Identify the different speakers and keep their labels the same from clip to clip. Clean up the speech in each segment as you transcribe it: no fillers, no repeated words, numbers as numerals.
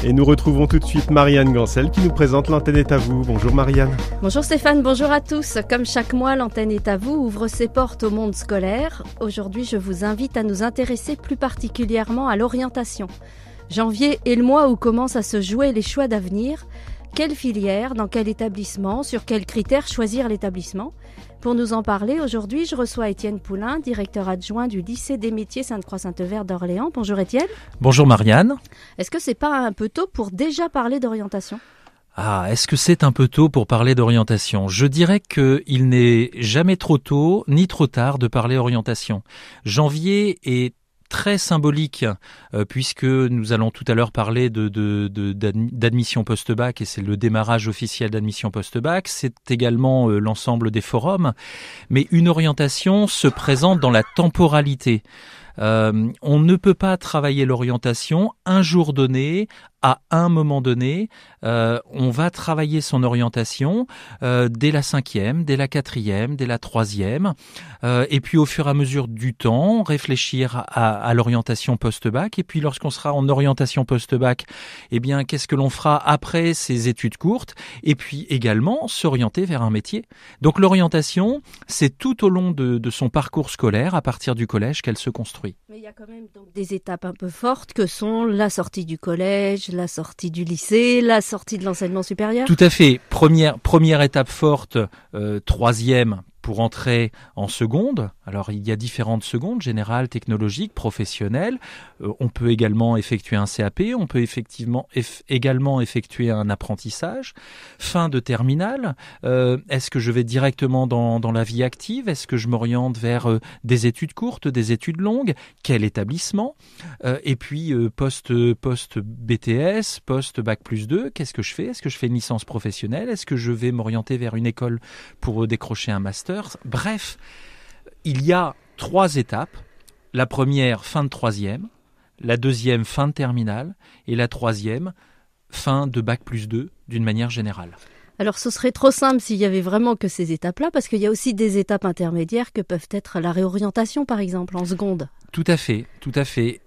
Speaker 1: Et nous retrouvons tout de suite Marianne Gancel qui nous présente l'Antenne est à vous. Bonjour Marianne.
Speaker 2: Bonjour Stéphane, bonjour à tous. Comme chaque mois, l'Antenne est à vous ouvre ses portes au monde scolaire. Aujourd'hui, je vous invite à nous intéresser plus particulièrement à l'orientation. Janvier est le mois où commencent à se jouer les choix d'avenir. Quelle filière, dans quel établissement, sur quels critères choisir l'établissement ? Pour nous en parler, aujourd'hui, je reçois Étienne Poulain, directeur adjoint du lycée des métiers Sainte-Croix-Sainte-Verte d'Orléans. Bonjour Étienne.
Speaker 3: Bonjour Marianne.
Speaker 2: Est-ce que c'est pas un peu tôt pour déjà parler d'orientation ?
Speaker 3: Est-ce que c'est un peu tôt pour parler d'orientation ? Je dirais qu'il n'est jamais trop tôt ni trop tard de parler orientation. Janvier est très symbolique puisque nous allons tout à l'heure parler d'admission post-bac et c'est le démarrage officiel d'admission post-bac. C'est également l'ensemble des forums. Mais une orientation se présente dans la temporalité. On ne peut pas travailler l'orientation un jour donné, à un moment donné. On va travailler son orientation dès la 5e, dès la 4e, dès la 3e. Et puis au fur et à mesure du temps, réfléchir à l'orientation post-bac. Et puis lorsqu'on sera en orientation post-bac, eh bien, qu'est-ce que l'on fera après ces études courtes ? Et puis également s'orienter vers un métier. Donc l'orientation, c'est tout au long de son parcours scolaire, à partir du collège, qu'elle se construit.
Speaker 2: Mais il y a quand même donc des étapes un peu fortes que sont la sortie du collège, la sortie du lycée, la sortie de l'enseignement supérieur.
Speaker 3: Tout à fait. Première étape forte, 3e pour entrer en seconde. Alors il y a différentes secondes, générales, technologiques, professionnelles. On peut également effectuer un CAP, on peut également effectuer un apprentissage. Fin de terminale, est-ce que je vais directement dans la vie active ? Est-ce que je m'oriente vers des études courtes, des études longues ? Quel établissement ? Et puis post-BTS, post-Bac plus 2, qu'est-ce que je fais ? Est-ce que je fais une licence professionnelle ? Est-ce que je vais m'orienter vers une école pour décrocher un master ? Bref, il y a 3 étapes. La première, fin de 3e. La deuxième, fin de terminale. Et la 3e, fin de Bac plus 2, d'une manière générale.
Speaker 2: Alors ce serait trop simple s'il y avait vraiment que ces étapes-là, parce qu'il y a aussi des étapes intermédiaires que peuvent être la réorientation, par exemple, en seconde.
Speaker 3: Tout à fait.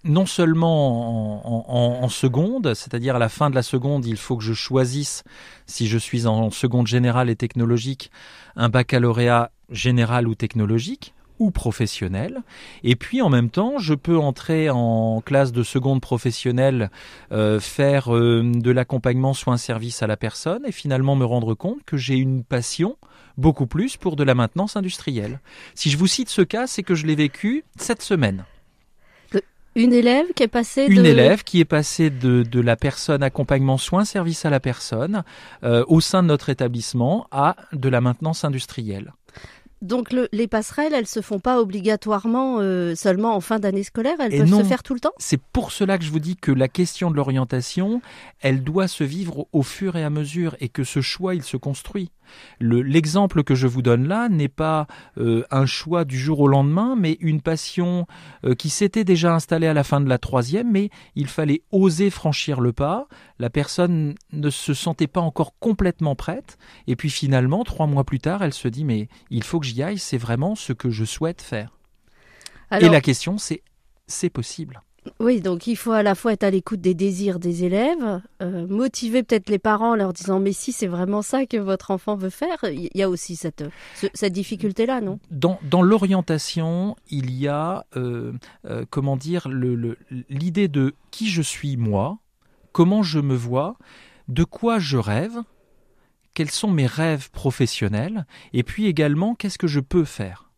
Speaker 3: Non seulement en seconde, c'est-à-dire à la fin de la seconde, il faut que je choisisse, si je suis en seconde générale et technologique, un baccalauréat général ou technologique, ou professionnel. Et puis en même temps, je peux entrer en classe de seconde professionnelle, faire de l'accompagnement soit un service à la personne et finalement me rendre compte que j'ai une passion beaucoup plus pour de la maintenance industrielle. Si je vous cite ce cas, c'est que je l'ai vécu cette semaine.
Speaker 2: Une élève qui est passée
Speaker 3: de la personne accompagnement soins service à la personne au sein de notre établissement à de la maintenance industrielle.
Speaker 2: Donc les passerelles, elles se font pas obligatoirement seulement en fin d'année scolaire, elles peuvent se faire tout le temps ?
Speaker 3: C'est pour cela que je vous dis que la question de l'orientation, elle doit se vivre au fur et à mesure et que ce choix, il se construit. L'exemple que je vous donne là n'est pas un choix du jour au lendemain, mais une passion qui s'était déjà installée à la fin de la 3e, mais il fallait oser franchir le pas. La personne ne se sentait pas encore complètement prête. Et puis finalement, 3 mois plus tard, elle se dit « mais il faut que j'y aille, c'est vraiment ce que je souhaite faire ». Et la question, c'est possible.
Speaker 2: Oui, donc il faut à la fois être à l'écoute des désirs des élèves, motiver peut-être les parents en leur disant « mais si c'est vraiment ça que votre enfant veut faire », il y a aussi cette difficulté-là, non ?
Speaker 3: Dans l'orientation, il y a l'idée de qui je suis moi, comment je me vois, de quoi je rêve, quels sont mes rêves professionnels, et puis également qu'est-ce que je peux faire.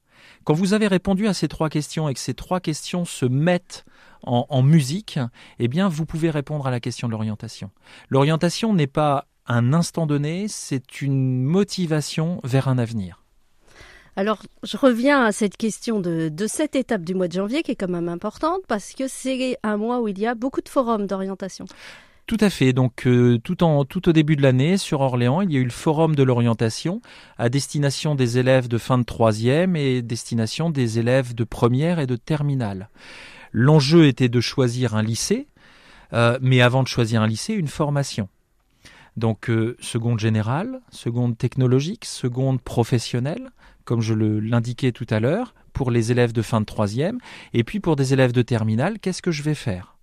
Speaker 3: Quand vous avez répondu à ces 3 questions et que ces 3 questions se mettent en musique, eh bien, vous pouvez répondre à la question de l'orientation. L'orientation n'est pas un instant donné, c'est une motivation vers un avenir.
Speaker 2: Alors, je reviens à cette question de cette étape du mois de janvier qui est quand même importante parce que c'est un mois où il y a beaucoup de forums d'orientation.
Speaker 3: Tout à fait. Donc, tout au début de l'année, sur Orléans, il y a eu le forum de l'orientation à destination des élèves de fin de 3e et destination des élèves de première et de terminale. L'enjeu était de choisir un lycée, mais avant de choisir un lycée, une formation. Donc, seconde générale, seconde technologique, seconde professionnelle, comme je l'indiquais tout à l'heure, pour les élèves de fin de 3e. Et puis, pour des élèves de terminale, qu'est-ce que je vais faire ?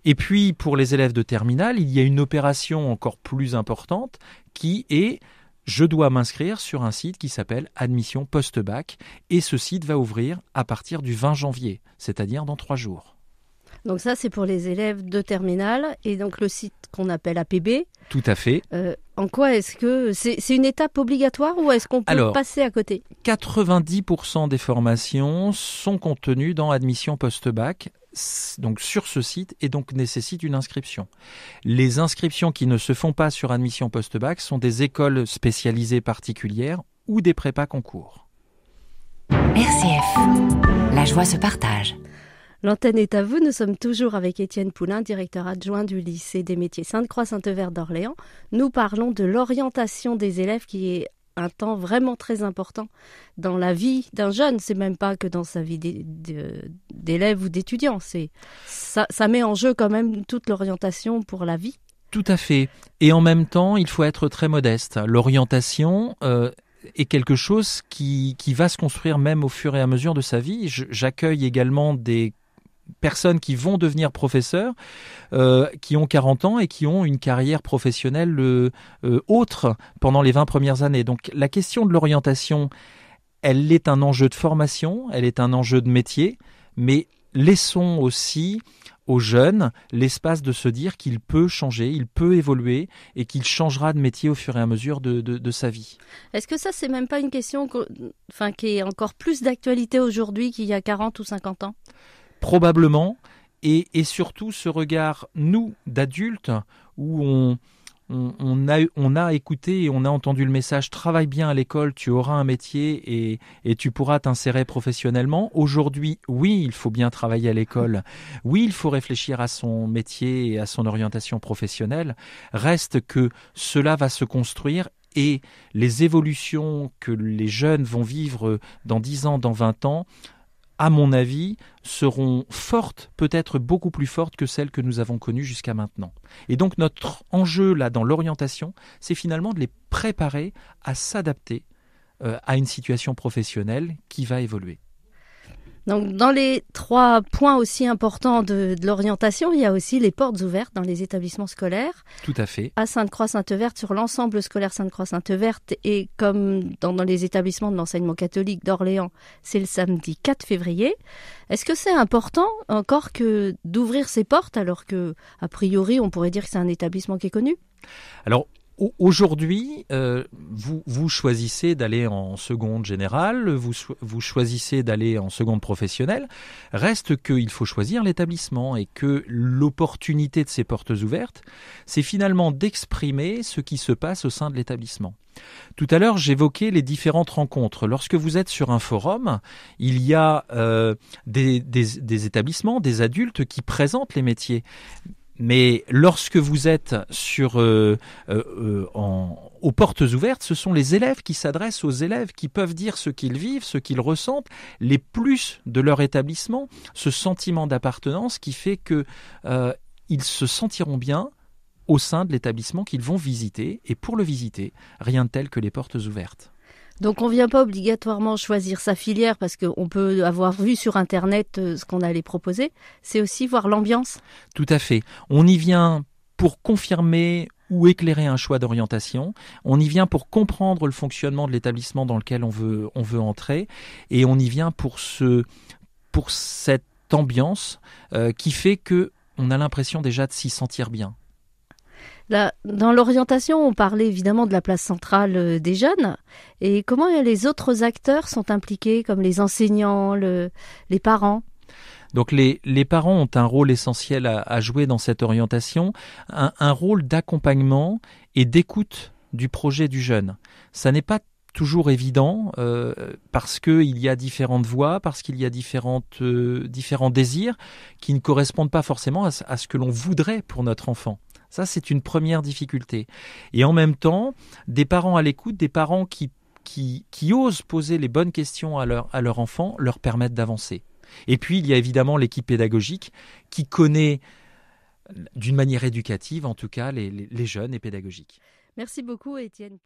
Speaker 3: Et puis, pour les élèves de terminale, il y a une opération encore plus importante qui est je dois m'inscrire sur un site qui s'appelle Admission Post-Bac et ce site va ouvrir à partir du 20 janvier, c'est-à-dire dans 3 jours.
Speaker 2: Donc ça, c'est pour les élèves de terminale et donc le site qu'on appelle APB.
Speaker 3: Tout à fait.
Speaker 2: En quoi est-ce que c'est une étape obligatoire ou est-ce qu'on peut passer à côté ?
Speaker 3: 90% des formations sont contenues dans Admission Post-Bac, donc sur ce site, et donc nécessitent une inscription. Les inscriptions qui ne se font pas sur Admission Post-Bac sont des écoles spécialisées particulières ou des prépas concours.
Speaker 4: RCF, la joie se partage.
Speaker 2: L'antenne est à vous, nous sommes toujours avec Étienne Poulain, directeur adjoint du lycée des métiers Sainte-Croix-Sainte-Verte d'Orléans. Nous parlons de l'orientation des élèves qui est un temps vraiment très important dans la vie d'un jeune. C'est même pas que dans sa vie d'élève ou d'étudiant. Ça met en jeu quand même toute l'orientation pour la vie.
Speaker 3: Tout à fait. Et en même temps, il faut être très modeste. L'orientation est quelque chose qui va se construire même au fur et à mesure de sa vie. J'accueille également des personnes qui vont devenir professeurs, qui ont 40 ans et qui ont une carrière professionnelle autre pendant les 20 premières années. Donc la question de l'orientation, elle est un enjeu de formation, elle est un enjeu de métier, mais laissons aussi aux jeunes l'espace de se dire qu'il peut changer, il peut évoluer et qu'il changera de métier au fur et à mesure de sa vie.
Speaker 2: Est-ce que ça, c'est même pas une question qui est encore plus d'actualité aujourd'hui qu'il y a 40 ou 50 ans ?
Speaker 3: Probablement, et surtout ce regard, nous, d'adultes, où on a écouté et on a entendu le message « Travaille bien à l'école, tu auras un métier et tu pourras t'insérer professionnellement ». Aujourd'hui, oui, il faut bien travailler à l'école. Oui, il faut réfléchir à son métier et à son orientation professionnelle. Reste que cela va se construire et les évolutions que les jeunes vont vivre dans 10 ans, dans 20 ans, à mon avis, seront fortes, peut-être beaucoup plus fortes que celles que nous avons connues jusqu'à maintenant. Et donc notre enjeu là dans l'orientation, c'est finalement de les préparer à s'adapter à une situation professionnelle qui va évoluer.
Speaker 2: Donc, dans les 3 points aussi importants de l'orientation, il y a aussi les portes ouvertes dans les établissements scolaires.
Speaker 3: Tout à fait.
Speaker 2: À Sainte-Croix-Sainte-Verte, sur l'ensemble scolaire Sainte-Croix-Sainte-Verte et comme dans les établissements de l'enseignement catholique d'Orléans, c'est le samedi 4 février. Est-ce que c'est important encore que d'ouvrir ces portes alors que, a priori, on pourrait dire que c'est un établissement qui est connu ?
Speaker 3: Alors, aujourd'hui, vous choisissez d'aller en seconde générale, vous choisissez d'aller en seconde professionnelle. Reste qu'il faut choisir l'établissement et que l'opportunité de ces portes ouvertes, c'est finalement d'exprimer ce qui se passe au sein de l'établissement. Tout à l'heure, j'évoquais les différentes rencontres. Lorsque vous êtes sur un forum, il y a des établissements, des adultes qui présentent les métiers. Mais lorsque vous êtes aux portes ouvertes, ce sont les élèves qui s'adressent aux élèves, qui peuvent dire ce qu'ils vivent, ce qu'ils ressentent, les plus de leur établissement, ce sentiment d'appartenance qui fait que ils se sentiront bien au sein de l'établissement qu'ils vont visiter. Et pour le visiter, rien de tel que les portes ouvertes.
Speaker 2: Donc on ne vient pas obligatoirement choisir sa filière parce qu'on peut avoir vu sur Internet ce qu'on allait proposer. C'est aussi voir l'ambiance. Tout
Speaker 3: à fait. On y vient pour confirmer ou éclairer un choix d'orientation. On y vient pour comprendre le fonctionnement de l'établissement dans lequel on veut entrer. Et on y vient pour cette ambiance qui fait qu'on a l'impression déjà de s'y sentir bien.
Speaker 2: Là, dans l'orientation, on parlait évidemment de la place centrale des jeunes. Et comment les autres acteurs sont impliqués, comme les enseignants, les parents ?
Speaker 3: Donc les parents ont un rôle essentiel à jouer dans cette orientation, un rôle d'accompagnement et d'écoute du projet du jeune. Ça n'est pas toujours évident parce qu'il y a différentes voix, parce qu'il y a différents désirs qui ne correspondent pas forcément à ce que l'on voudrait pour notre enfant. Ça, c'est une première difficulté. Et en même temps, des parents à l'écoute, des parents qui osent poser les bonnes questions à leur enfant, leur permettent d'avancer. Et puis, il y a évidemment l'équipe pédagogique qui connaît, d'une manière éducative, en tout cas, les jeunes et pédagogiques.
Speaker 2: Merci beaucoup, Étienne.